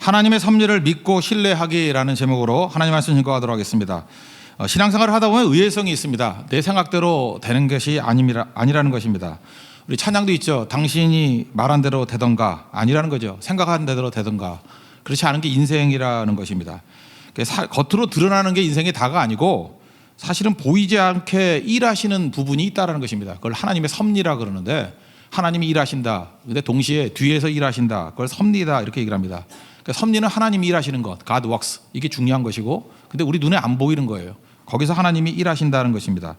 하나님의 섭리를 믿고 신뢰하기라는 제목으로 하나님 말씀 읽어가도록 하겠습니다. 신앙생활을 하다 보면 의외성이 있습니다. 내 생각대로 되는 것이 아니라는 것입니다. 우리 찬양도 있죠. 당신이 말한 대로 되던가, 아니라는 거죠. 생각한 대로 되던가. 그렇지 않은 게 인생이라는 것입니다. 겉으로 드러나는 게 인생이 다가 아니고 사실은 보이지 않게 일하시는 부분이 있다는 것입니다. 그걸 하나님의 섭리라 그러는데, 하나님이 일하신다. 근데 동시에 뒤에서 일하신다. 그걸 섭리다 이렇게 얘기를 합니다. 그러니까 섭리는 하나님이 일하시는 것, God works. 이게 중요한 것이고, 근데 우리 눈에 안 보이는 거예요. 거기서 하나님이 일하신다는 것입니다.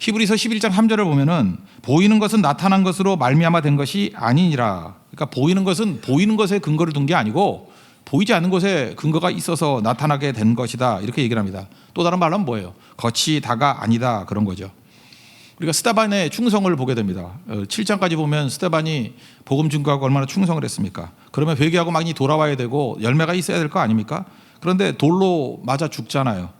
히브리서 11장 3절을 보면은 보이는 것은 나타난 것으로 말미암아 된 것이 아니니라. 그러니까 보이는 것은 보이는 것에 근거를 둔 게 아니고 보이지 않는 것에 근거가 있어서 나타나게 된 것이다. 이렇게 얘기를 합니다. 또 다른 말로 하면 뭐예요? 겉이 다가 아니다. 그런 거죠. 우리가 스데반의 충성을 보게 됩니다. 7장까지 보면 스데반이 복음 증거하고 얼마나 충성을 했습니까? 그러면 회개하고 많이 돌아와야 되고 열매가 있어야 될 거 아닙니까? 그런데 돌로 맞아 죽잖아요.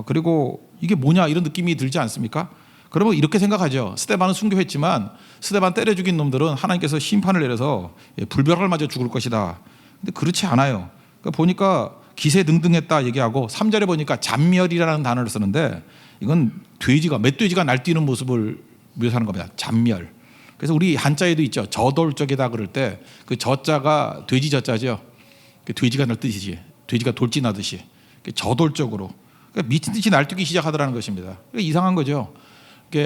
그리고 이게 뭐냐 이런 느낌이 들지 않습니까? 그러면 이렇게 생각하죠. 스데반은 순교했지만 스데반 때려 죽인 놈들은 하나님께서 심판을 내려서 불벼락을 맞아 죽을 것이다. 근데 그렇지 않아요. 그러니까 보니까 기세등등했다 얘기하고 3절에 보니까 잔멸이라는 단어를 쓰는데 이건 멧돼지가 날뛰는 모습을 묘사하는 겁니다. 잔멸. 그래서 우리 한자에도 있죠. 저돌적이다 그럴 때 그 저자가 돼지 저자죠. 돼지가 날뛰듯이, 돼지가 돌진하듯이 저돌적으로 그러니까 미친 듯이 날뛰기 시작하더라는 것입니다. 그러니까 이상한 거죠.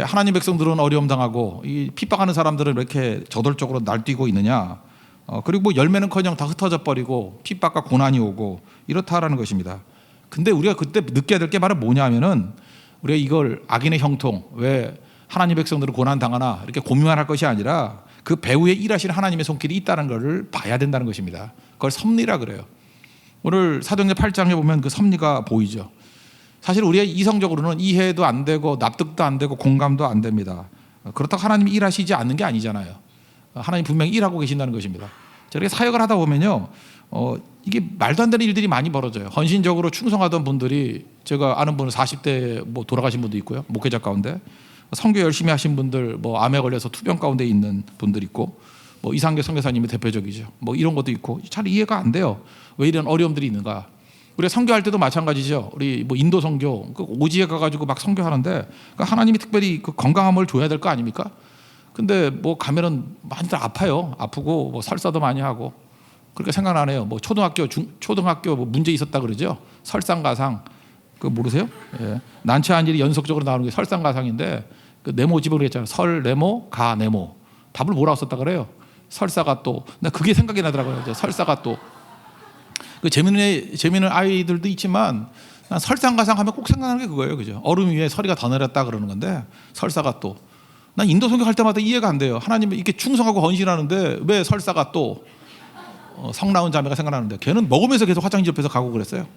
하나님 백성들은 어려움 당하고 이 핍박하는 사람들은 왜 이렇게 저돌적으로 날뛰고 있느냐. 그리고 뭐 열매는커녕 다 흩어져 버리고 핍박과 고난이 오고 이렇다라는 것입니다. 근데 우리가 그때 느껴야 될 게 바로 뭐냐면은 우리가 이걸 악인의 형통, 왜 하나님 백성들은 고난 당하나 이렇게 고민만 할 것이 아니라 그 배후에 일하시는 하나님의 손길이 있다는 것을 봐야 된다는 것입니다. 그걸 섭리라 그래요. 오늘 사도행전 8장에 보면 그 섭리가 보이죠. 사실 우리가 이성적으로는 이해도 안 되고 납득도 안 되고 공감도 안 됩니다. 그렇다고 하나님이 일하시지 않는 게 아니잖아요. 하나님 분명히 일하고 계신다는 것입니다. 저렇게 사역을 하다 보면요, 이게 말도 안 되는 일들이 많이 벌어져요. 헌신적으로 충성하던 분들이, 제가 아는 분은 40대에 뭐 돌아가신 분도 있고요, 목회자 가운데 선교 열심히 하신 분들, 뭐 암에 걸려서 투병 가운데 있는 분들 있고, 뭐 이상계 선교사님이 대표적이죠. 뭐 이런 것도 있고 잘 이해가 안 돼요. 왜 이런 어려움들이 있는가? 우리가 선교할 때도 마찬가지죠. 우리 뭐 인도 선교, 그 오지에 가가지고 막 선교하는데 그러니까 하나님이 특별히 그 건강함을 줘야 될 거 아닙니까? 근데 뭐 가면은 많이들 아파요. 아프고 뭐 설사도 많이 하고. 그렇게 생각나네요. 뭐 초등학교 뭐 문제 있었다 그러죠. 설상가상. 그거 모르세요? 예. 난처한 일이 연속적으로 나오는 게 설상가상인데 그 네모 집어로 했잖아요. 설 네모 가 네모. 답을 뭐라고 썼다 그래요? 설사가 또. 나 그게 생각이 나더라고요. 설사가 또. 그 재미있는 아이들도 있지만 설상가상 하면 꼭 생각나는 게 그거예요. 그죠? 얼음 위에 서리가 더 내렸다 그러는 건데 설사가 또. 난 인도 선교할 때마다 이해가 안 돼요. 하나님은 이렇게 충성하고 헌신하는데 왜 설사가 또 성 낳은 자매가 생각나는데 걔는 먹으면서 계속 화장실 옆에서 가고 그랬어요.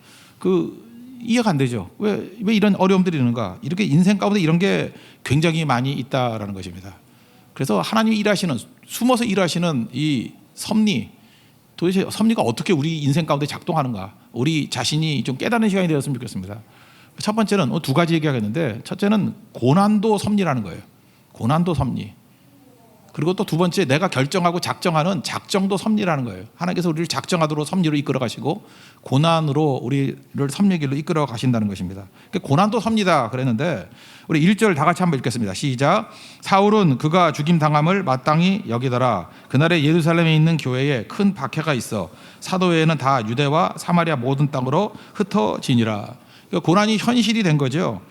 이해가 안 되죠. 왜 이런 어려움들이 있는가? 이렇게 인생 가운데 이런 게 굉장히 많이 있다라는 것입니다. 그래서 하나님이 일하시는, 숨어서 일하시는 이 섭리, 도대체 섭리가 어떻게 우리 인생 가운데 작동하는가? 우리 자신이 좀 깨닫는 시간이 되었으면 좋겠습니다. 첫 번째는 두 가지 얘기하겠는데, 첫째는 고난도 섭리라는 거예요. 고난도 섭리. 그리고 또 두 번째, 내가 결정하고 작정하는 작정도 섭리라는 거예요. 하나님께서 우리를 작정하도록 섭리로 이끌어 가시고 고난으로 우리를 섭리의 길로 이끌어 가신다는 것입니다. 고난도 섭리다 그랬는데 우리 1절 다 같이 한번 읽겠습니다. 시작. 사울은 그가 죽임 당함을 마땅히 여기더라. 그날에 예루살렘에 있는 교회에 큰 박해가 있어 사도회에는 다 유대와 사마리아 모든 땅으로 흩어지니라. 고난이 현실이 된 거죠.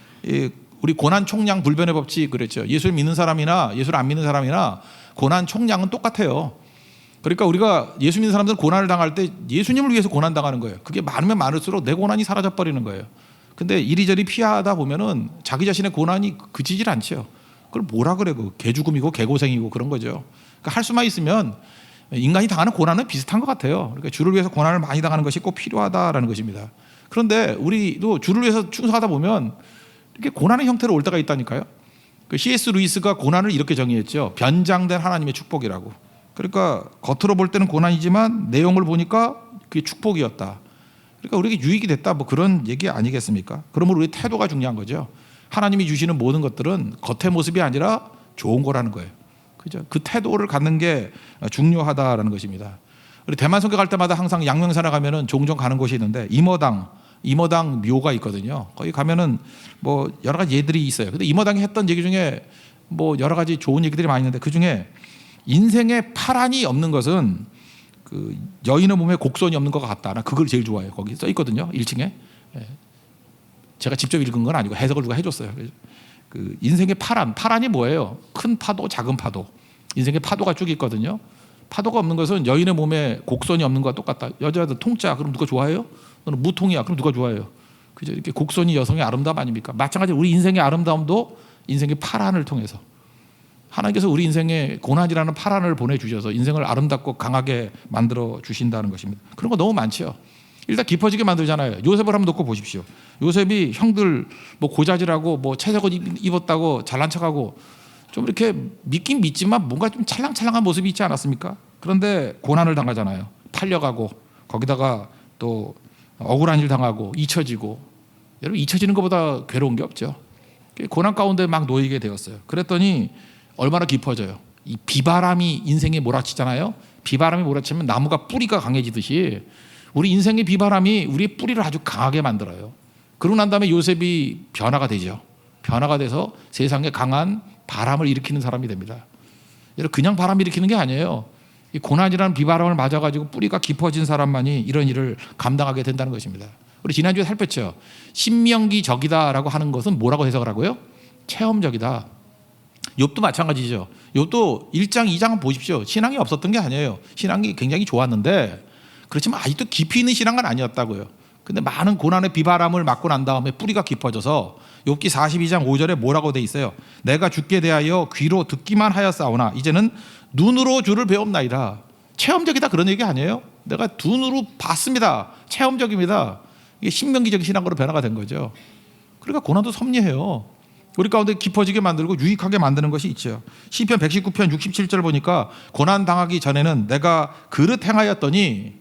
우리 고난 총량 불변의 법칙 그랬죠. 예수를 믿는 사람이나 예수를 안 믿는 사람이나 고난 총량은 똑같아요. 그러니까 우리가 예수 믿는 사람들은 고난을 당할 때 예수님을 위해서 고난 당하는 거예요. 그게 많으면 많을수록 내 고난이 사라져 버리는 거예요. 근데 이리저리 피하다 보면은 자기 자신의 고난이 그치질 않죠. 그걸 뭐라 그래? 그 개죽음이고 개고생이고 그런 거죠. 그러니까 할 수만 있으면 인간이 당하는 고난은 비슷한 것 같아요. 그러니까 주를 위해서 고난을 많이 당하는 것이 꼭 필요하다라는 것입니다. 그런데 우리도 주를 위해서 충성하다 보면 이렇게 고난의 형태로 올 때가 있다니까요. 그 C.S. 루이스가 고난을 이렇게 정의했죠. 변장된 하나님의 축복이라고. 그러니까 겉으로 볼 때는 고난이지만 내용을 보니까 그게 축복이었다. 그러니까 우리에게 유익이 됐다. 뭐 그런 얘기 아니겠습니까? 그러므로 우리 태도가 중요한 거죠. 하나님이 주시는 모든 것들은 겉의 모습이 아니라 좋은 거라는 거예요. 그죠? 그 태도를 갖는 게 중요하다라는 것입니다. 우리 대만 선교 갈 때마다 항상 양명산에 가면은 종종 가는 곳이 있는데 이머당 묘가 있거든요. 거기 가면은 뭐 여러 가지 예들이 있어요. 근데 이머당이 했던 얘기 중에 뭐 여러 가지 좋은 얘기들이 많이 있는데 그 중에 인생에 파란이 없는 것은 그 여인의 몸에 곡선이 없는 것 같다. 나 그걸 제일 좋아해요. 거기 써 있거든요. 1층에. 제가 직접 읽은 건 아니고 해석을 누가 해줬어요. 그 인생의 파란이 뭐예요? 큰 파도, 작은 파도. 인생의 파도가 쭉 있거든요. 파도가 없는 것은 여인의 몸에 곡선이 없는 것과 똑같다. 여자들 통짜, 그럼 누가 좋아해요? 너는 무통이야, 그럼 누가 좋아해요? 그죠? 이렇게 곡선이 여성의 아름다움 아닙니까? 마찬가지로 우리 인생의 아름다움도 인생의 파란을 통해서 하나님께서 우리 인생에 고난이라는 파란을 보내주셔서 인생을 아름답고 강하게 만들어 주신다는 것입니다. 그런 거 너무 많죠. 일단 깊어지게 만들잖아요. 요셉을 한번 놓고 보십시오. 요셉이 형들 뭐 고자질하고 뭐 채색옷 입었다고 잘난 척하고 좀 이렇게 믿긴 믿지만 뭔가 좀 찰랑찰랑한 모습이 있지 않았습니까? 그런데 고난을 당하잖아요. 팔려가고 거기다가 또 억울한 일 당하고 잊혀지고. 여러분 잊혀지는 것보다 괴로운 게 없죠. 고난 가운데 막 놓이게 되었어요. 그랬더니 얼마나 깊어져요. 이 비바람이 인생에 몰아치잖아요. 비바람이 몰아치면 나무가 뿌리가 강해지듯이 우리 인생의 비바람이 우리의 뿌리를 아주 강하게 만들어요. 그러고 난 다음에 요셉이 변화가 되죠. 변화가 돼서 세상에 강한 바람을 일으키는 사람이 됩니다. 여러분 그냥 바람 일으키는 게 아니에요. 이 고난이라는 비바람을 맞아가지고 뿌리가 깊어진 사람만이 이런 일을 감당하게 된다는 것입니다. 우리 지난주에 살폈죠. 신명기적이다라고 하는 것은 뭐라고 해석을 하고요? 체험적이다. 욥도 마찬가지죠. 욥도 1장, 2장 보십시오. 신앙이 없었던 게 아니에요. 신앙이 굉장히 좋았는데 그렇지만 아직도 깊이 있는 신앙은 아니었다고요. 근데 많은 고난의 비바람을 맞고 난 다음에 뿌리가 깊어져서 욥기 42장 5절에 뭐라고 돼 있어요? 내가 주께 대하여 귀로 듣기만 하였사오나 이제는 눈으로 주를 배웠나이다. 체험적이다 그런 얘기 아니에요? 내가 눈으로 봤습니다. 체험적입니다. 이게 신명기적인 신앙으로 변화가 된 거죠. 그러니까 고난도 섭리해요. 우리 가운데 깊어지게 만들고 유익하게 만드는 것이 있죠. 시편 119편 67절 보니까 고난 당하기 전에는 내가 그릇 행하였더니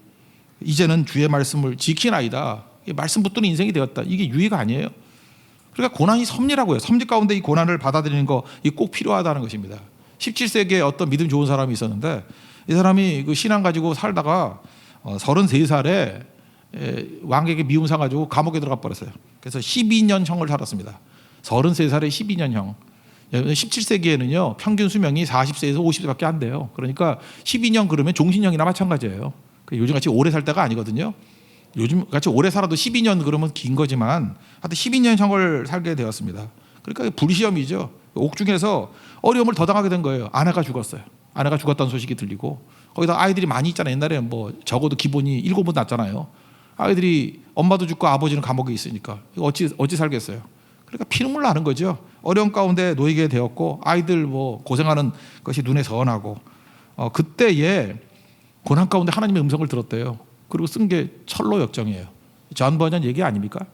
이제는 주의 말씀을 지키나이다. 말씀 붙드는 인생이 되었다. 이게 유익 아니에요. 그러니까 고난이 섭리라고요. 섭리 가운데 이 고난을 받아들이는 거 꼭 필요하다는 것입니다. 17세기에 어떤 믿음 좋은 사람이 있었는데 이 사람이 그 신앙 가지고 살다가 33살에 왕에게 미움 사가지고 감옥에 들어가 버렸어요. 그래서 12년형을 살았습니다. 33살에 12년형. 17세기에는요 평균 수명이 40세에서 50세밖에 안 돼요. 그러니까 12년 그러면 종신형이나 마찬가지예요. 요즘같이 오래 살 때가 아니거든요. 요즘같이 오래 살아도 12년 그러면 긴 거지만 하여튼 12년형을 살게 되었습니다. 그러니까 불시험이죠. 옥중에서 어려움을 더 당하게 된 거예요. 아내가 죽었어요. 아내가 죽었다는 소식이 들리고 거기다 아이들이 많이 있잖아요. 옛날에 뭐 적어도 기본이 7분 났잖아요. 아이들이 엄마도 죽고 아버지는 감옥에 있으니까 어찌 살겠어요. 그러니까 피눈물 나는 거죠. 어려운 가운데 놓이게 되었고 아이들 뭐 고생하는 것이 눈에 선하고 그때에 고난 가운데 하나님의 음성을 들었대요. 그리고 쓴 게 철로 역정이에요. 존 버전 얘기 아닙니까?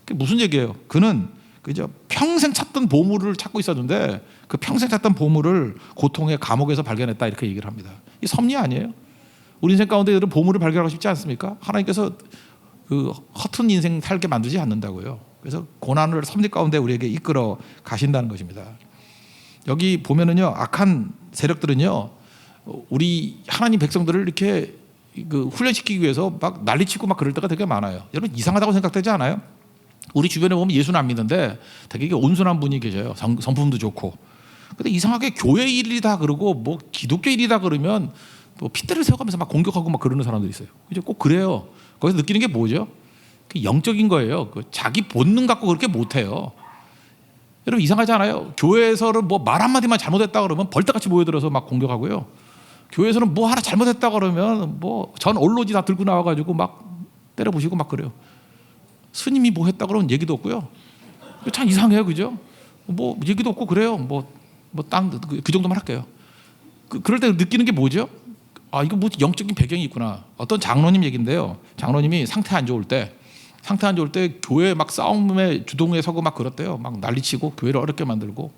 그게 무슨 얘기예요? 그는 그저 평생 찾던 보물을 찾고 있었는데 그 평생 찾던 보물을 고통의 감옥에서 발견했다 이렇게 얘기를 합니다. 이 섭리 아니에요? 우리 인생 가운데 여러분 보물을 발견하고 싶지 않습니까? 하나님께서 그 허튼 인생 살게 만들지 않는다고요. 그래서 고난을 섭리 가운데 우리에게 이끌어 가신다는 것입니다. 여기 보면은요 악한 세력들은요 우리 하나님 백성들을 이렇게 그 훈련시키기 위해서 막 난리치고 막 그럴 때가 되게 많아요. 여러분 이상하다고 생각되지 않아요? 우리 주변에 보면 예수는 안 믿는데 되게 온순한 분이 계셔요. 성품도 좋고. 근데 이상하게 교회 일이다 그러고 뭐 기독교 일이다 그러면 뭐 핏대를 세워가면서 막 공격하고 막 그러는 사람들이 있어요. 이제 꼭 그래요. 거기서 느끼는 게 뭐죠? 그 영적인 거예요. 그 자기 본능 갖고 그렇게 못해요. 여러분 이상하지 않아요? 교회에서는 뭐 말 한마디만 잘못했다 그러면 벌떼같이 모여들어서 막 공격하고요. 교회에서는 뭐 하나 잘못했다 그러면 뭐 전 언론지 다 들고 나와가지고 막 때려부시고 막 그래요. 스님이 뭐 했다 그러면 얘기도 없고요. 참 이상해요, 그죠? 뭐 얘기도 없고 그래요. 그 정도만 할게요. 그럴 때 느끼는 게 뭐죠? 아 이거 뭐 영적인 배경이 있구나. 어떤 장로님 얘긴데요. 장로님이 상태 안 좋을 때 교회 막 싸움에 주동에 서고 막 그랬대요. 막 난리치고 교회를 어렵게 만들고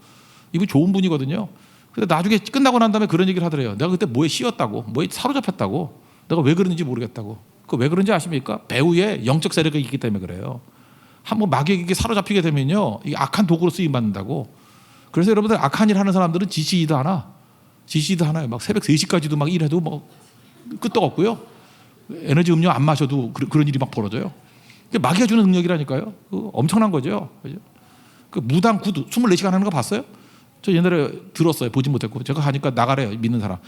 이분 좋은 분이거든요. 근데 나중에 끝나고 난 다음에 그런 얘기를 하더래요. 내가 그때 뭐에 씌었다고, 뭐에 사로잡혔다고, 내가 왜 그런지 모르겠다고. 그 왜 그런지 아십니까? 배후에 영적 세력이 있기 때문에 그래요. 한번 마귀에게 사로잡히게 되면요, 이 악한 도구로 쓰임 받는다고. 그래서 여러분들 악한 일 하는 사람들은 지시도 하나요. 막 새벽 3시까지도 막 일해도 뭐 끄떡 없고요. 에너지 음료 안 마셔도 그런 일이 막 벌어져요. 마귀가 주는 능력이라니까요. 엄청난 거죠. 그죠? 그 무당 구두 24시간 하는 거 봤어요? 저 옛날에 들었어요. 보진 못했고 제가 하니까 나가래요. 믿는 사람.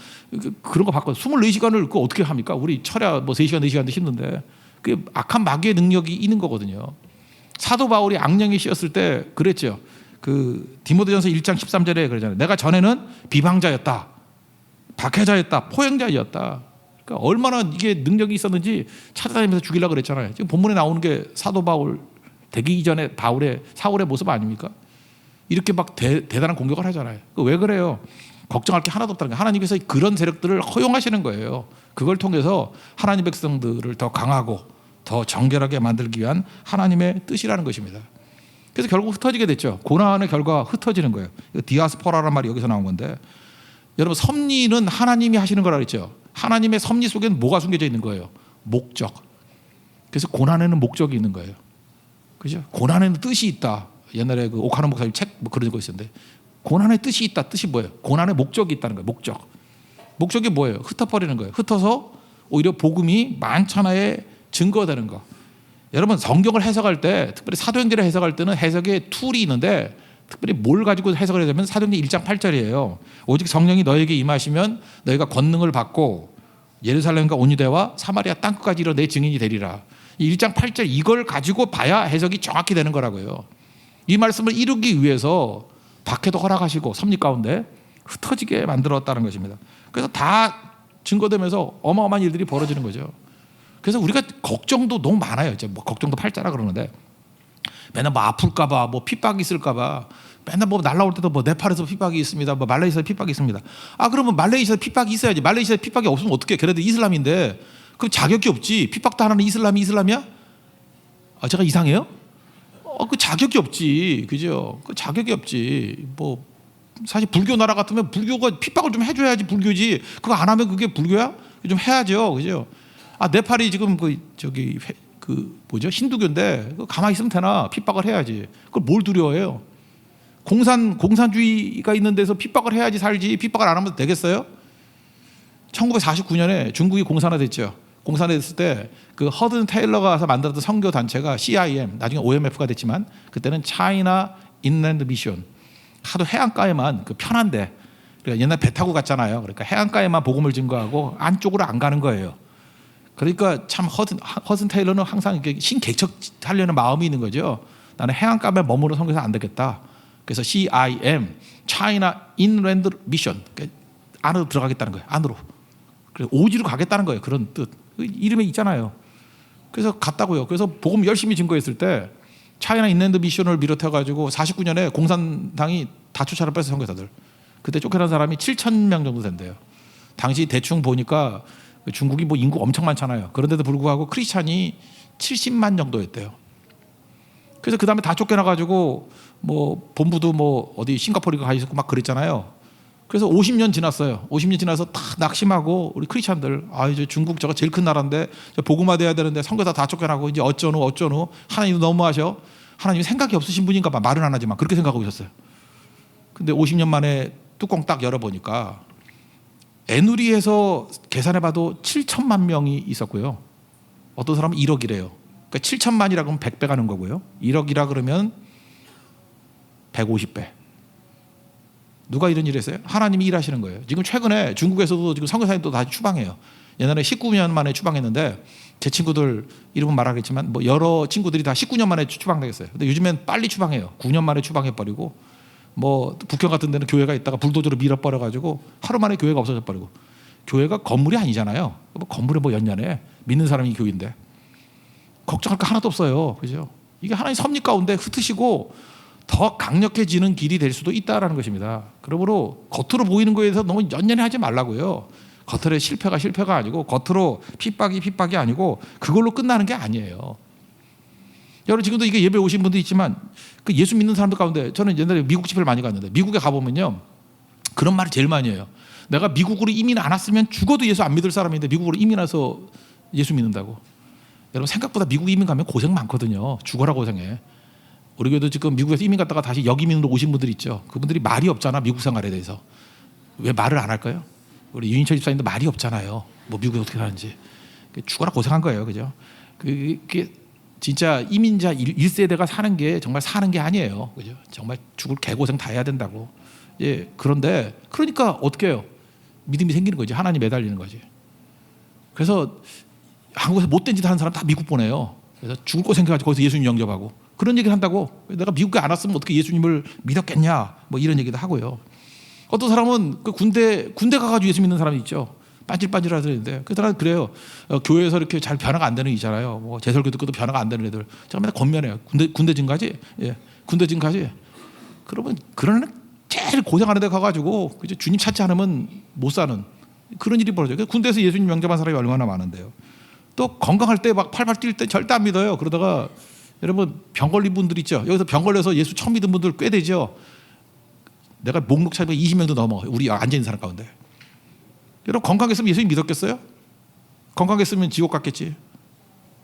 그런 거 봤거든요. 24시간을 그 어떻게 합니까? 우리 철야 뭐 3시간 4시간도 힘든데 그게 악한 마귀의 능력이 있는 거거든요. 사도 바울이 악령이 씌었을 때 그랬죠. 그 디모데전서 1장 13절에 그러잖아요. 내가 전에는 비방자였다, 박해자였다, 포행자였다. 그러니까 얼마나 이게 능력이 있었는지 찾아다니면서 죽이려고 그랬잖아요. 지금 본문에 나오는 게 사도 바울 되기 이전에 사울의 모습 아닙니까? 이렇게 막 대단한 공격을 하잖아요. 왜 그래요? 걱정할 게 하나도 없다는 거예요. 하나님께서 그런 세력들을 허용하시는 거예요. 그걸 통해서 하나님 백성들을 더 강하고 더 정결하게 만들기 위한 하나님의 뜻이라는 것입니다. 그래서 결국 흩어지게 됐죠. 고난의 결과 흩어지는 거예요. 디아스포라라는 말이 여기서 나온 건데, 여러분 섭리는 하나님이 하시는 거라 그랬죠. 하나님의 섭리 속에는 뭐가 숨겨져 있는 거예요? 목적. 그래서 고난에는 목적이 있는 거예요. 그죠? 고난에는 뜻이 있다. 옛날에 그 오카노 목사님 책 뭐 그런 거 있었는데, 고난의 뜻이 있다. 뜻이 뭐예요? 고난의 목적이 있다는 거예요. 목적. 목적이 뭐예요? 흩어버리는 거예요. 흩어서 오히려 복음이 만천하에 증거되는 거. 여러분 성경을 해석할 때, 특별히 사도행전을 해석할 때는 해석의 툴이 있는데, 특별히 뭘 가지고 해석을 해야 되면 사도행전 1장 8절이에요. 오직 성령이 너에게 임하시면 너희가 권능을 받고 예루살렘과 온 유대와 사마리아 땅끝까지 이르러 내 증인이 되리라. 1장 8절 이걸 가지고 봐야 해석이 정확히 되는 거라고요. 이 말씀을 이루기 위해서 박해도 허락하시고 섭리 가운데 흩어지게 만들었다는 것입니다. 그래서 다 증거되면서 어마어마한 일들이 벌어지는 거죠. 그래서 우리가 걱정도 너무 많아요. 이제 뭐 걱정도 팔자라 그러는데, 맨날 뭐 아플까봐, 뭐 핍박이 있을까봐, 맨날 뭐 날라올 때도 뭐 네팔에서 핍박이 있습니다, 뭐 말레이시아에서 핍박이 있습니다. 아 그러면 말레이시아에 핍박이 있어야지. 말레이시아에 핍박이 없으면 어떻게? 걔네들 이슬람인데 그럼 자격이 없지. 핍박도 안 하는 이슬람이야? 아 제가 이상해요? 그 자격이 없지, 그죠? 그 자격이 없지. 뭐 사실 불교 나라 같으면 불교가 핍박을 좀 해줘야지 불교지. 그거 안 하면 그게 불교야? 좀 해야죠, 그죠? 아 네팔이 지금 힌두교인데 그거 가만히 있으면 되나? 핍박을 해야지. 그걸 뭘 두려워해요? 공산주의가 있는 데서 핍박을 해야지 살지. 핍박을 안 하면 되겠어요? 1949년에 중국이 공산화됐죠. 공산화됐을 때 그 허든 테일러가 와서 만들었던 선교 단체가 CIM, 나중에 OMF가 됐지만 그때는 차이나 인랜드 미션. 하도 해안가에만 그 편한데, 그러니까 옛날 배 타고 갔잖아요. 그러니까 해안가에만 복음을 증거하고 안쪽으로 안 가는 거예요. 그러니까 참 허든 테일러는 항상 이렇게 신개척하려는 마음이 있는 거죠. 나는 해안가에 머무르는 선교사 안 되겠다. 그래서 CIM, China Inland Mission, 그러니까 안으로 들어가겠다는 거예요. 안으로. 그래서 오지로 가겠다는 거예요. 그런 뜻. 이름에 있잖아요. 그래서 갔다고요. 그래서 복음 열심히 증거했을 때 차이나 인랜드 미션을 비롯해가지고 49년에 공산당이 다 쫓아내 뺐어요. 선교사들. 그때 쫓겨난 사람이 7,000명 정도 된대요. 당시 대충 보니까 중국이 뭐 인구 엄청 많잖아요. 그런데도 불구하고 크리스찬이 70만 정도였대요. 그래서 그 다음에 다 쫓겨나가지고 뭐 본부도 뭐 어디 싱가포르가 가 있었고 막 그랬잖아요. 그래서 50년 지났어요. 50년 지나서 다 낙심하고 우리 크리스찬들, 아 이제 중국 저거 제일 큰 나라인데 복음화돼야 되는데 선교사 다 쫓겨나고 이제 어쩌노 하나님도 너무하셔. 하나님이 생각이 없으신 분인가 봐. 말은 안 하지만 그렇게 생각하고 있었어요. 근데 50년 만에 뚜껑 딱 열어보니까 애누리에서 계산해봐도 7천만 명이 있었고요. 어떤 사람은 1억이래요. 그러니까 7천만이라 그러면 100배 가는 거고요. 1억이라 그러면 150배. 누가 이런 일을 했어요? 하나님이 일하시는 거예요. 지금 최근에 중국에서도 지금 선교사님도 다 추방해요. 옛날에 19년 만에 추방했는데 제 친구들 이름은 말하겠지만 뭐 여러 친구들이 다 19년 만에 추방되겠어요. 근데 요즘엔 빨리 추방해요. 9년 만에 추방해버리고, 뭐 북경 같은 데는 교회가 있다가 불도저로 밀어버려가지고 하루 만에 교회가 없어져버리고. 교회가 건물이 아니잖아요. 뭐 건물에 뭐 연년에 믿는 사람이 교회인데 걱정할 거 하나도 없어요. 그죠? 이게 하나님 섭리 가운데 흩으시고 더 강력해지는 길이 될 수도 있다라는 것입니다. 그러므로 겉으로 보이는 거에 대해서 너무 연연해 하지 말라고요. 겉으로 실패가 아니고, 겉으로 핍박이 아니고 그걸로 끝나는 게 아니에요. 여러분 지금도 이게 예배 오신 분도 있지만 그 예수 믿는 사람들 가운데, 저는 옛날에 미국 집회를 많이 갔는데 미국에 가보면요 그런 말을 제일 많이 해요. 내가 미국으로 이민 안 왔으면 죽어도 예수 안 믿을 사람인데 미국으로 이민 와서 예수 믿는다고. 여러분 생각보다 미국 이민 가면 고생 많거든요. 죽어라 고생해. 우리 교회도 지금 미국에서 이민 갔다가 다시 여기민으로 오신 분들 있죠. 그분들이 말이 없잖아. 미국 생활에 대해서. 왜 말을 안 할까요? 우리 유인철 집사님도 말이 없잖아요. 뭐 미국에 어떻게 사는지. 죽어라 고생한 거예요, 그죠? 그게 진짜 이민자 1세대가 사는 게 정말 사는 게 아니에요, 그죠? 정말 죽을 개고생 다 해야 된다고. 예, 그런데 그러니까 어떻게 해요? 믿음이 생기는 거지. 하나님 매달리는 거지. 그래서 한국에서 못된 짓 하는 사람 다 미국 보내요. 그래서 죽을 거 생각하고 거기서 예수님 영접하고 그런 얘기를 한다고. 내가 미국에 안 왔으면 어떻게 예수님을 믿었겠냐, 뭐 이런 얘기도 하고요. 어떤 사람은 그 군대 가가지고 예수 믿는 사람이 있죠. 반질반질하던데 그 사람은 그래요. 교회에서 이렇게 잘 변화가 안 되는 이잖아요. 뭐 제설교 듣고도 변화가 안 되는 애들. 제가 맨날 권면해요. 군대 지금 가지? 예, 군대 지금 가지? 그러면 그런 제일 고생하는 데 가가지고 그죠? 주님 찾지 않으면 못 사는 그런 일이 벌어져요. 군대에서 예수님 영접한 사람이 얼마나 많은데요. 또 건강할 때 막 팔팔 뛸 때 절대 안 믿어요. 그러다가 여러분 병 걸린 분들 있죠. 여기서 병 걸려서 예수 처음 믿은 분들 꽤 되죠. 내가 목록 찾으면 20명도 넘어. 우리 앉아있는 사람 가운데. 여러분 건강했으면 예수님 믿었겠어요? 건강했으면 지옥 갔겠지.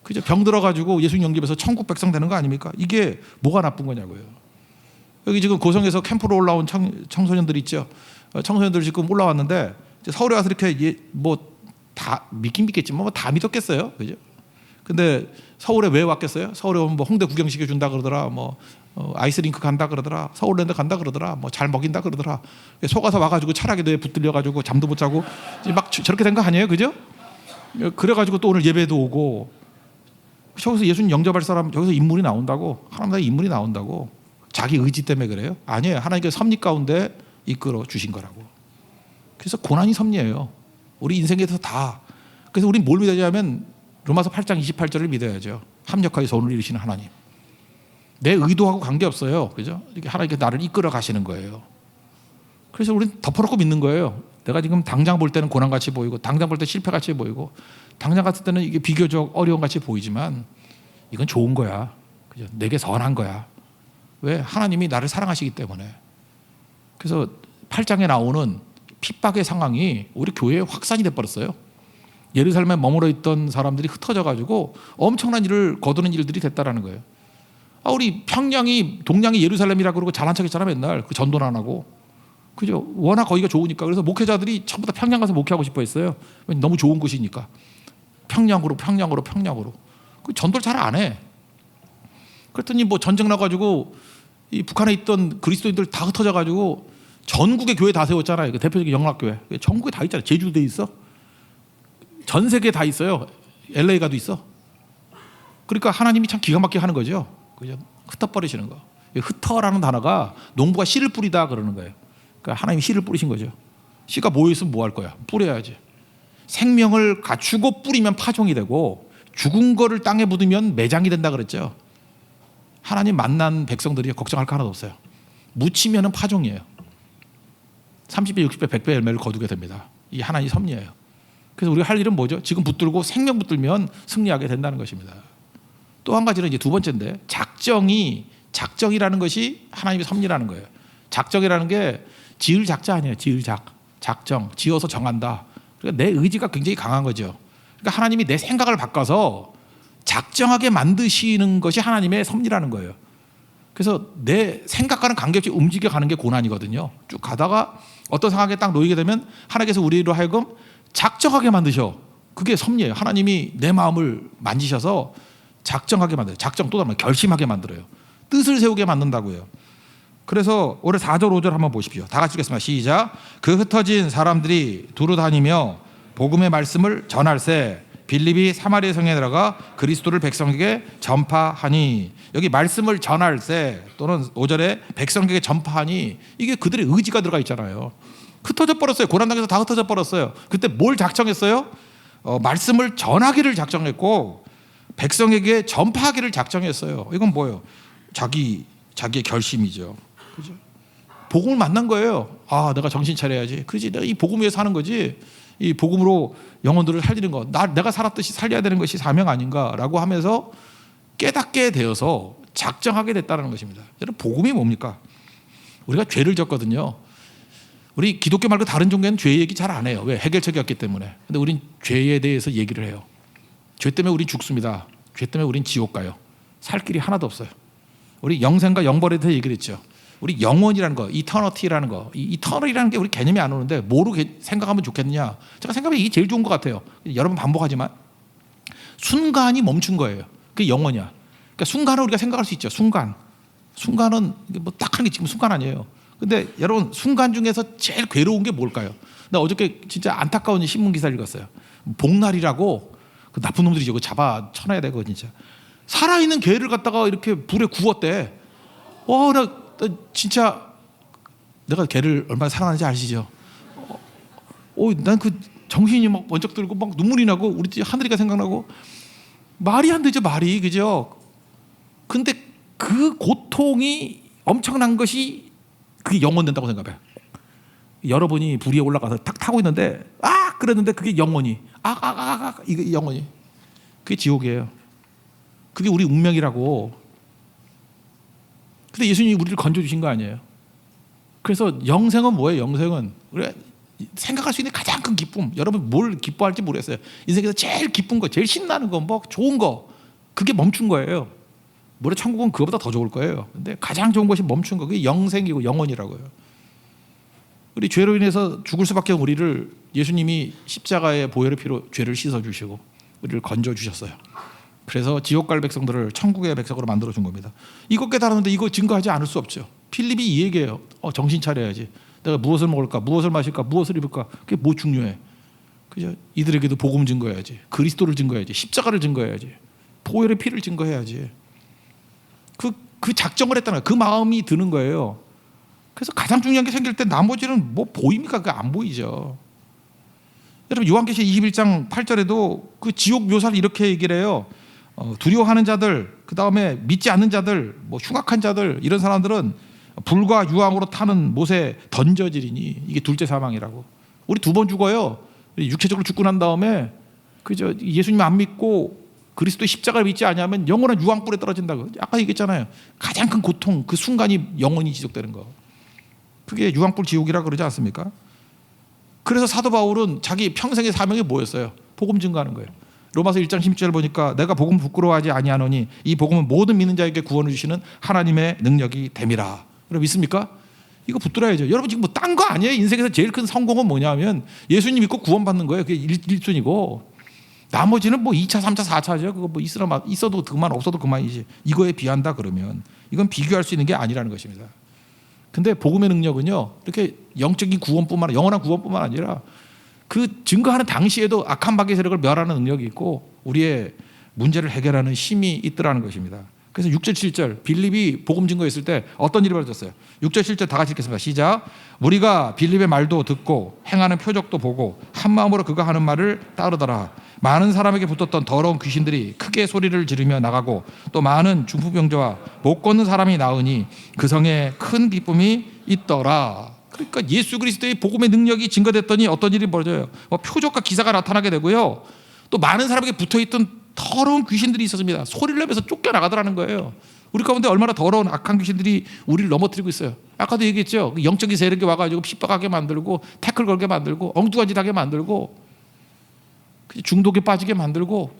그죠? 병 들어가지고 예수님 영접해서 천국 백성 되는 거 아닙니까? 이게 뭐가 나쁜 거냐고요. 여기 지금 고성에서 캠프로 올라온 청소년들 있죠. 청소년들 지금 올라왔는데 서울에 와서 이렇게 뭐 다 믿긴 믿겠지만 뭐 다 믿었겠어요, 그죠? 근데 서울에 왜 왔겠어요? 서울에 오면 뭐 홍대 구경시켜 준다 그러더라, 뭐 아이스링크 간다 그러더라, 서울랜드 간다 그러더라, 뭐 잘 먹인다 그러더라. 속아서 와가지고 차라기도에 붙들려가지고 잠도 못 자고 막 저렇게 된 거 아니에요, 그죠? 그래가지고 또 오늘 예배도 오고 저기서 예수님 영접할 사람 저기서 인물이 나온다고, 하나님의 인물이 나온다고. 자기 의지 때문에 그래요? 아니에요. 하나님께서 섭리 가운데 이끌어 주신 거라고. 그래서 고난이 섭리예요. 우리 인생에서 다. 그래서 우리는 뭘 믿어야 하면 로마서 8장 28절을 믿어야죠. 합력하여 선을 이루시는 하나님. 내 의도하고 관계없어요. 그죠? 이렇게 하나님께서 나를 이끌어 가시는 거예요. 그래서 우리는 덮어놓고 믿는 거예요. 내가 지금 당장 볼 때는 고난같이 보이고 당장 볼 때 실패같이 보이고 당장 갔을 때는 이게 비교적 어려운 같이 보이지만 이건 좋은 거야. 그죠? 내게 선한 거야. 왜? 하나님이 나를 사랑하시기 때문에. 그래서 8장에 나오는 핍박의 상황이 우리 교회에 확산이 돼버렸어요. 예루살렘에 머물러 있던 사람들이 흩어져 가지고 엄청난 일을 거두는 일들이 됐다라는 거예요. 우리 동량이 예루살렘이라고 그러고 잘난 척했잖아 맨날. 그 전도는 안 하고. 그죠? 워낙 거기가 좋으니까. 그래서 목회자들이 전부 다 평양 가서 목회하고 싶어 했어요. 너무 좋은 곳이니까. 평양으로. 그 전도를 잘 안 해. 그랬더니 뭐 전쟁 나가지고 이 북한에 있던 그리스도인들 다 흩어져 가지고 전국에 교회 다 세웠잖아요. 그 대표적인 영락교회. 전국에 다 있잖아요. 제주도에 있어. 전 세계에 다 있어요. LA 가도 있어. 그러니까 하나님이 참 기가 막히게 하는 거죠. 그죠? 흩어버리시는 거. 흩어라는 단어가 농부가 씨를 뿌리다 그러는 거예요. 그러니까 하나님이 씨를 뿌리신 거죠. 씨가 모여있으면 뭐 할 거야? 뿌려야지. 생명을 갖추고 뿌리면 파종이 되고 죽은 거를 땅에 묻으면 매장이 된다 그랬죠. 하나님 만난 백성들이 걱정할 거 하나도 없어요. 묻히면 파종이에요. 30배, 60배, 100배 열매를 거두게 됩니다. 이게 하나님의 섭리예요. 그래서 우리가 할 일은 뭐죠? 지금 붙들고 생명 붙들면 승리하게 된다는 것입니다. 또 한 가지는 이제 두 번째인데 작정이라는 것이 하나님의 섭리라는 거예요. 작정이라는 게 지을 작자 아니에요. 작정, 지어서 정한다. 그러니까 내 의지가 굉장히 강한 거죠. 그러니까 하나님이 내 생각을 바꿔서 작정하게 만드시는 것이 하나님의 섭리라는 거예요. 그래서 내 생각과는 관계없이 움직여가는 게 고난이거든요. 쭉 가다가 어떤 상황에 딱 놓이게 되면 하나님께서 우리로 하여금 작정하게 만드셔. 그게 섭리예요. 하나님이 내 마음을 만지셔서 작정하게 만들어요. 작정 또 다르면 결심하게 만들어요. 뜻을 세우게 만든다고요. 그래서 올해 4절 5절 한번 보십시오. 다 같이 읽겠습니다. 시작. 그 흩어진 사람들이 두루 다니며 복음의 말씀을 전할세 빌립이 사마리아 성에 들어가 그리스도를 백성에게 전파하니. 여기 말씀을 전할세 또는 5절에 백성에게 전파하니 이게 그들의 의지가 들어가 있잖아요. 흩어져 버렸어요. 고난당에서 다 흩어져 버렸어요. 그때 뭘 작정했어요? 말씀을 전하기를 작정했고 백성에게 전파하기를 작정했어요. 이건 뭐예요? 자기의 결심이죠. 그죠? 복음을 만난 거예요. 내가 정신 차려야지. 그렇지. 내가 이 복음 위해서 사는 거지. 이 복음으로 영혼들을 살리는 거. 내가 살았듯이 살려야 되는 것이 사명 아닌가라고 하면서 깨닫게 되어서 작정하게 됐다는 것입니다. 여러분 복음이 뭡니까? 우리가 죄를 졌거든요. 우리 기독교 말고 다른 종교는 죄 얘기 잘 안 해요. 왜? 해결책이 없기 때문에. 근데 우린 죄에 대해서 얘기를 해요. 죄 때문에 우린 죽습니다. 죄 때문에 우린 지옥 가요. 살 길이 하나도 없어요. 우리 영생과 영벌에 대해서 얘기를 했죠. 우리 영원이라는 거, 이터너티라는 거, 이 이터널이라는 게 우리 개념이 안 오는데 뭐로 생각하면 좋겠느냐? 제가 생각하면 이게 제일 좋은 것 같아요. 여러 번 반복하지만 순간이 멈춘 거예요. 그게 영혼이야. 그러니까 순간을 우리가 생각할 수 있죠. 순간은 뭐 딱 하는 게 지금 순간 아니에요. 근데 여러분 순간 중에서 제일 괴로운 게 뭘까요? 나 어저께 진짜 안타까운 신문 기사 읽었어요. 복날이라고 그 나쁜 놈들이 저거 잡아 쳐놔야 되고 진짜 살아있는 개를 갖다가 이렇게 불에 구웠대. 나 진짜 내가 개를 얼마나 사랑하는지 아시죠? 난 그 정신이 막 번쩍 들고 막 눈물이 나고 우리 집 하늘이가 생각나고 말이 안 되죠, 말이. 그죠? 근데 그 고통이 엄청난 것이 그게 영원된다고 생각해요. 여러분이 불 위에 올라가서 탁 타고 있는데 그랬는데 그게 영원히 이게 영원히 그게 지옥이에요. 그게 우리 운명이라고. 근데 예수님이 우리를 건져주신 거 아니에요. 그래서 영생은 뭐예요? 영생은 우리가 생각할 수 있는 가장 큰 기쁨. 여러분 뭘 기뻐할지 모르겠어요. 인생에서 제일 기쁜 거, 제일 신나는 거, 뭐 좋은 거, 그게 멈춘 거예요. 물론 천국은 그거보다 더 좋을 거예요. 근데 가장 좋은 것이 멈춘 거, 그게 영생이고 영원이라고요. 우리 죄로 인해서 죽을 수밖에 없는 우리를 예수님이 십자가의 보혈의 피로 죄를 씻어주시고 우리를 건져주셨어요. 그래서 지옥 갈 백성들을 천국의 백성으로 만들어 준 겁니다. 이거 깨달았는데 이거 증거하지 않을 수 없죠. 필립이 이 얘기예요. 정신 차려야지. 내가 무엇을 먹을까, 무엇을 마실까, 무엇을 입을까, 그게 뭐 중요해. 그죠? 이들에게도 복음 증거해야지. 그리스도를 증거해야지. 십자가를 증거해야지. 보혈의 피를 증거해야지. 그 작정을 했다는 거예요. 그 마음이 드는 거예요. 그래서 가장 중요한 게 생길 때 나머지는 뭐 보입니까? 그게 안 보이죠. 여러분 요한계시 21장 8절에도 그 지옥 묘사를 이렇게 얘기를 해요. 두려워하는 자들, 그 다음에 믿지 않는 자들, 뭐 흉악한 자들, 이런 사람들은 불과 유황으로 타는 못에 던져지리니, 이게 둘째 사망이라고. 우리 2번 죽어요. 육체적으로 죽고 난 다음에 그저 예수님 안 믿고 그리스도의 십자가를 믿지 않으면 영원한 유황불에 떨어진다고. 아까 얘기했잖아요. 가장 큰 고통, 그 순간이 영원히 지속되는 거. 그게 유황불 지옥이라 그러지 않습니까? 그래서 사도 바울은 자기 평생의 사명이 뭐였어요? 복음 증거하는 거예요. 로마서 1장 16절 보니까 내가 복음 부끄러워하지 아니하노니 이 복음은 모든 믿는 자에게 구원을 주시는 하나님의 능력이 됨이라. 여러분 믿습니까? 이거 붙들어야죠. 여러분 지금 뭐 딴 거 아니에요. 인생에서 제일 큰 성공은 뭐냐면 예수님 믿고 구원받는 거예요. 그게 1순위고 나머지는 뭐 2차, 3차, 4차죠. 그거 뭐 있어도 그만, 없어도 그만이지. 이거에 비한다 그러면 이건 비교할 수 있는 게 아니라는 것입니다. 근데 복음의 능력은요, 이렇게 영적인 구원뿐만 아니라 영원한 구원뿐만 아니라 그 증거하는 당시에도 악한 마귀의 세력을 멸하는 능력이 있고 우리의 문제를 해결하는 힘이 있더라는 것입니다. 그래서 6절 7절 빌립이 복음 증거했을 때 어떤 일이 벌어졌어요? 6절 7절 다 같이 읽겠습니다. 시작. 우리가 빌립의 말도 듣고 행하는 표적도 보고 한 마음으로 그가 하는 말을 따르더라. 많은 사람에게 붙었던 더러운 귀신들이 크게 소리를 지르며 나가고 또 많은 중풍병자와 못 걷는 사람이 나으니 그 성에 큰 기쁨이 있더라. 그러니까 예수 그리스도의 복음의 능력이 증거됐더니 어떤 일이 벌어져요? 표적과 기사가 나타나게 되고요. 또 많은 사람에게 붙어있던 더러운 귀신들이 있었습니다. 소리를 내면서 쫓겨나가더라는 거예요. 우리 가운데 얼마나 더러운 악한 귀신들이 우리를 넘어뜨리고 있어요. 아까도 얘기했죠. 영적인 세력이 와가지고 핍박하게 만들고 태클 걸게 만들고 엉뚱한 짓 하게 만들고 중독에 빠지게 만들고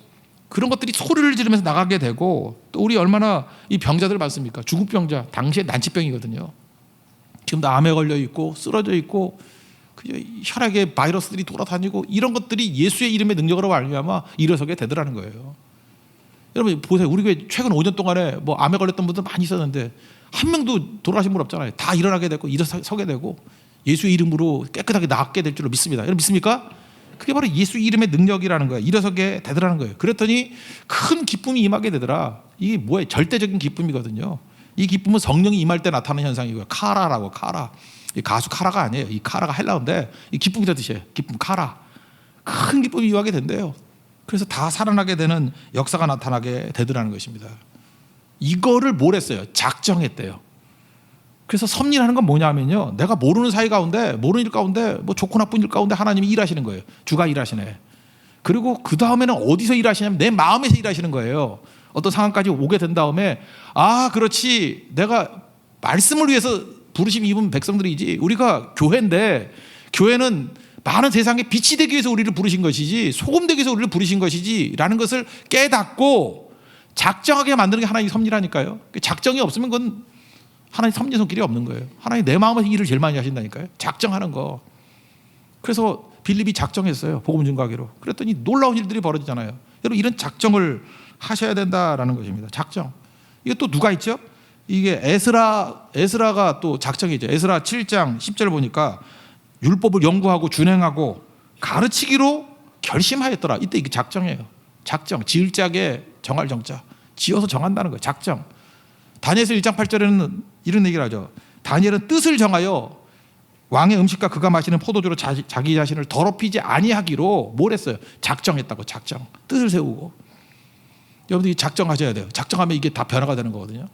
그런 것들이 소리를 지르면서 나가게 되고 또 우리 얼마나 이 병자들 많습니까? 중풍병자, 당시에 난치병이거든요. 지금도 암에 걸려 있고 쓰러져 있고 혈액에 바이러스들이 돌아다니고 이런 것들이 예수의 이름의 능력으로 말미암아 일어서게 되더라는 거예요. 여러분 보세요. 우리 교회 최근 5년 동안에 뭐 암에 걸렸던 분들 많이 있었는데 한 명도 돌아가신 분 없잖아요. 다 일어나게 되고 일어서게 되고 예수의 이름으로 깨끗하게 낫게 될 줄로 믿습니다. 여러분 믿습니까? 그게 바로 예수 이름의 능력이라는 거예요. 일어서게 되더라는 거예요. 그랬더니 큰 기쁨이 임하게 되더라. 이게 뭐예요? 절대적인 기쁨이거든요. 이 기쁨은 성령이 임할 때 나타나는 현상이고요. 카라라고, 카라. 이 가수 카라가 아니에요. 이 카라가 헬라어인데 이 기쁨이라는 뜻이에요. 기쁨, 카라. 큰 기쁨이 임하게 된대요. 그래서 다 살아나게 되는 역사가 나타나게 되더라는 것입니다. 이거를 뭘 했어요? 작정했대요. 그래서 섭리라는 건 뭐냐면요, 내가 모르는 사이 가운데, 모르는 일 가운데, 뭐 좋고 나쁜 일 가운데 하나님이 일하시는 거예요. 주가 일하시네. 그리고 그 다음에는 어디서 일하시냐면 내 마음에서 일하시는 거예요. 어떤 상황까지 오게 된 다음에 그렇지, 내가 말씀을 위해서 부르심 입은 백성들이지, 우리가 교회인데 교회는 많은 세상에 빛이 되기 위해서 우리를 부르신 것이지 소금 되기 위해서 우리를 부르신 것이지 라는 것을 깨닫고 작정하게 만드는 게 하나님의 섭리라니까요. 작정이 없으면 그건 하나님 섭리 손길이 없는 거예요. 하나님 내 마음에서 일을 제일 많이 하신다니까요. 작정하는 거. 그래서 빌립이 작정했어요. 복음 증거하기로. 그랬더니 놀라운 일들이 벌어지잖아요. 여러분 이런 작정을 하셔야 된다라는 것입니다. 작정. 이게 또 누가 있죠? 이게 에스라가 또 작정이죠. 에스라 7장 10절 보니까 율법을 연구하고 준행하고 가르치기로 결심하였더라. 이때 이게 작정이에요. 작정. 지을 자게 정할 정자. 지어서 정한다는 거예요. 작정. 다니엘서 1장 8절에는 이런 얘기를 하죠. 다니엘은 뜻을 정하여 왕의 음식과 그가 마시는 포도주로 자기 자신을 더럽히지 아니하기로 뭘 했어요? 작정했다고. 작정. 뜻을 세우고. 여러분들이 작정하셔야 돼요. 작정하면 이게 다 변화가 되는 거거든요.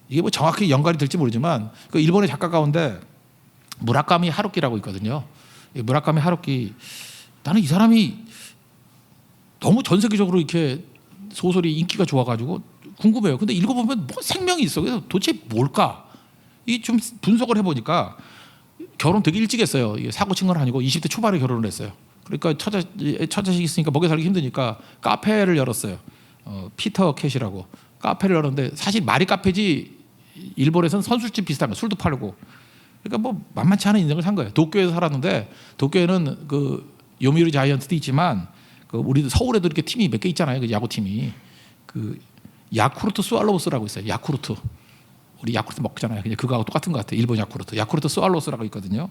이게 뭐 정확히 연관이 될지 모르지만 그 일본의 작가 가운데 무라카미 하루키라고 있거든요. 무라카미 하루키, 나는 이 사람이 너무 전 세계적으로 이렇게 소설이 인기가 좋아가지고 궁금해요. 근데 읽어보면 뭐 생명이 있어. 그래서 도대체 뭘까? 이 좀 분석을 해보니까 결혼 되게 일찍 했어요. 이게 사고 친 건 아니고 20대 초반에 결혼을 했어요. 그러니까 처자식 있으니까 먹여 살기 힘드니까 카페를 열었어요. 피터 캣이라고 카페를 열었는데 사실 말이 카페지 일본에서는 선술집 비슷한 거, 술도 팔고. 그러니까 뭐 만만치 않은 인생을 산 거예요. 도쿄에서 살았는데 도쿄에는 그 요미우리 자이언트도 있지만 그 우리 서울에도 이렇게 팀이 몇 개 있잖아요. 그 야구 팀이 그 야쿠르트 스왈로우스라고 있어요. 야쿠르트. 우리 야쿠르트 먹잖아요. 그냥 그거하고 똑같은 것 같아요. 일본 야쿠르트. 야쿠르트 스왈로우스라고 있거든요.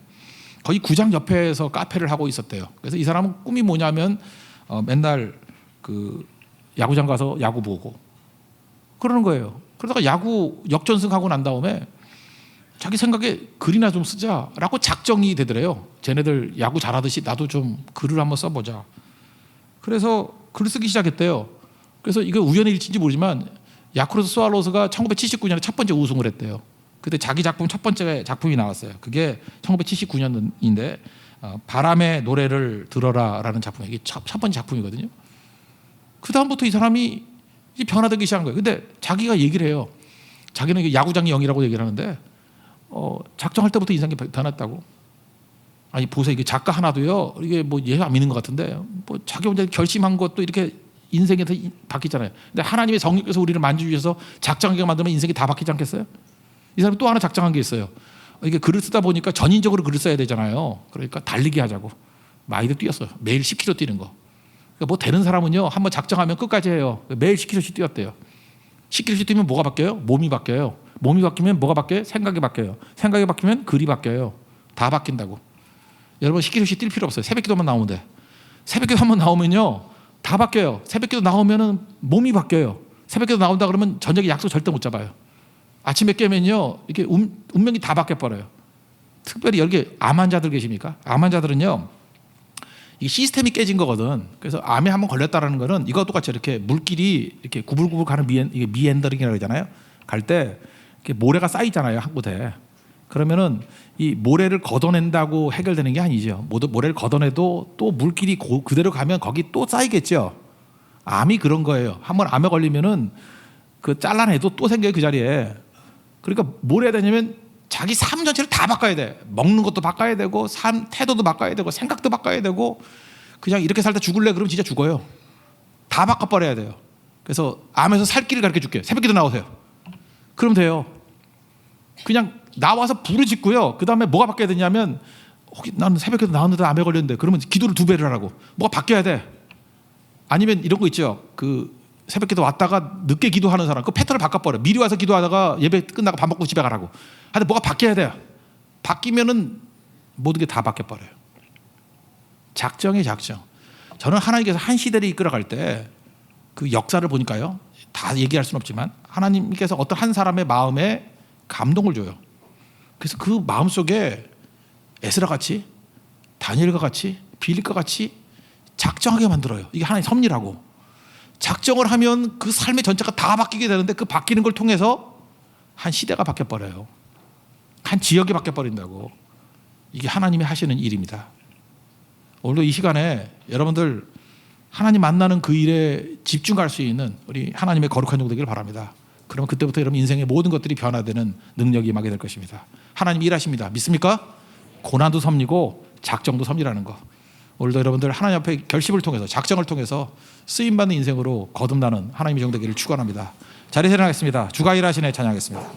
거기 구장 옆에서 카페를 하고 있었대요. 그래서 이 사람은 꿈이 뭐냐면 맨날 그 야구장 가서 야구 보고 그러는 거예요. 그러다가 야구 역전승하고 난 다음에 자기 생각에 글이나 좀 쓰자라고 작정이 되더래요. 쟤네들 야구 잘하듯이 나도 좀 글을 한번 써보자. 그래서 글을 쓰기 시작했대요. 그래서 이거 우연의 일치인지 모르지만 야쿠르트 스왈로우스가 1979년에 첫 번째 우승을 했대요. 그때 자기 작품 첫 번째 작품이 나왔어요. 그게 1979년인데 바람의 노래를 들어라라는 작품. 이게 첫 번째 작품이거든요. 그 다음부터 이 사람이 이제 변화되기 시작한 거예요. 근데 자기가 얘기를 해요. 자기는 이게 야구장의 영이라고 얘기를 하는데 작정할 때부터 인상이 변했다고. 아니 보세요. 이게 작가 하나도요. 이게 뭐 얘 안 믿는 것 같은데 뭐 자기 혼자 결심한 것도 이렇게 인생에서 바뀌잖아요. 근데 하나님의 성령께서 우리를 만져주셔서 작정하게 만들면 인생이 다 바뀌지 않겠어요? 이 사람이 또 하나 작정한 게 있어요. 이게 글을 쓰다 보니까 전인적으로 글을 써야 되잖아요. 그러니까 달리기 하자고. 많이도 뛰었어요. 매일 10km 뛰는 거. 그러니까 뭐 되는 사람은요. 한번 작정하면 끝까지 해요. 매일 10km씩 뛰었대요. 10km씩 뛰면 뭐가 바뀌어요? 몸이 바뀌어요. 몸이 바뀌면 뭐가 바뀌어요? 생각이 바뀌어요. 생각이 바뀌면 글이 바뀌어요. 다 바뀐다고. 여러분 10km씩 뛸 필요 없어요. 새벽기도만 나오면 돼. 새벽기도 한번 나오면요. 다 바뀌어요. 새벽기도 나오면은 몸이 바뀌어요. 새벽기도 나온다 그러면 저녁에 약속 절대 못 잡아요. 아침에 깨면요. 이렇게 운명이 다 바뀌어버려요. 특별히 여기 암 환자들 계십니까? 암 환자들은요. 이 시스템이 깨진 거거든. 그래서 암에 한번 걸렸다라는 거는 이거 똑같이 이렇게 물길이 이렇게 구불구불 가는 이게 미엔더링이라고 하잖아요. 갈 때 이렇게 모래가 쌓이잖아요. 한 곳에. 그러면은 이 모래를 걷어낸다고 해결되는 게 아니죠. 모래를 걷어내도 또 물길이 그대로 가면 거기 또 쌓이겠죠. 암이 그런 거예요. 한번 암에 걸리면은 그 잘라내도 또 생겨요. 그 자리에. 그러니까 뭘 해야 되냐면 자기 삶 전체를 다 바꿔야 돼. 먹는 것도 바꿔야 되고 삶 태도도 바꿔야 되고 생각도 바꿔야 되고 그냥 이렇게 살다 죽을래 그러면 진짜 죽어요. 다 바꿔버려야 돼요. 그래서 암에서 살 길을 가르쳐 줄게요. 새벽기도 나오세요. 그럼 돼요. 그냥 나와서 불을 짓고요. 그 다음에 뭐가 바뀌어야 되냐면 혹시 나는 새벽기도 나왔는데 암에 걸렸는데 그러면 기도를 2배를 하라고. 뭐가 바뀌어야 돼. 아니면 이런 거 있죠. 그 새벽기도 왔다가 늦게 기도하는 사람 그 패턴을 바꿔버려. 미리 와서 기도하다가 예배 끝나고 밥 먹고 집에 가라고. 근데 뭐가 바뀌어야 돼요. 바뀌면은 모든 게 다 바뀌어버려요. 작정이 작정. 저는 하나님께서 한 시대를 이끌어갈 때 그 역사를 보니까요. 다 얘기할 수는 없지만 하나님께서 어떤 한 사람의 마음에 감동을 줘요. 그래서 그 마음속에 에스라 같이 다니엘과 같이 빌립과 같이 작정하게 만들어요. 이게 하나님의 섭리라고. 작정을 하면 그 삶의 전체가 다 바뀌게 되는데 그 바뀌는 걸 통해서 한 시대가 바뀌어버려요. 한 지역이 바뀌어버린다고. 이게 하나님이 하시는 일입니다. 오늘도 이 시간에 여러분들 하나님 만나는 그 일에 집중할 수 있는 우리 하나님의 거룩한 종 되기를 바랍니다. 그러면 그때부터 여러분 인생의 모든 것들이 변화되는 능력이 임하게 될 것입니다. 하나님 일하십니다. 믿습니까? 고난도 섭리고 작정도 섭리라는 거. 오늘도 여러분들 하나님 앞에 결심을 통해서 작정을 통해서 쓰임받는 인생으로 거듭나는 하나님의 종 되기를 축원합니다. 자리에 일어나겠습니다. 주가 일하시네 찬양하겠습니다.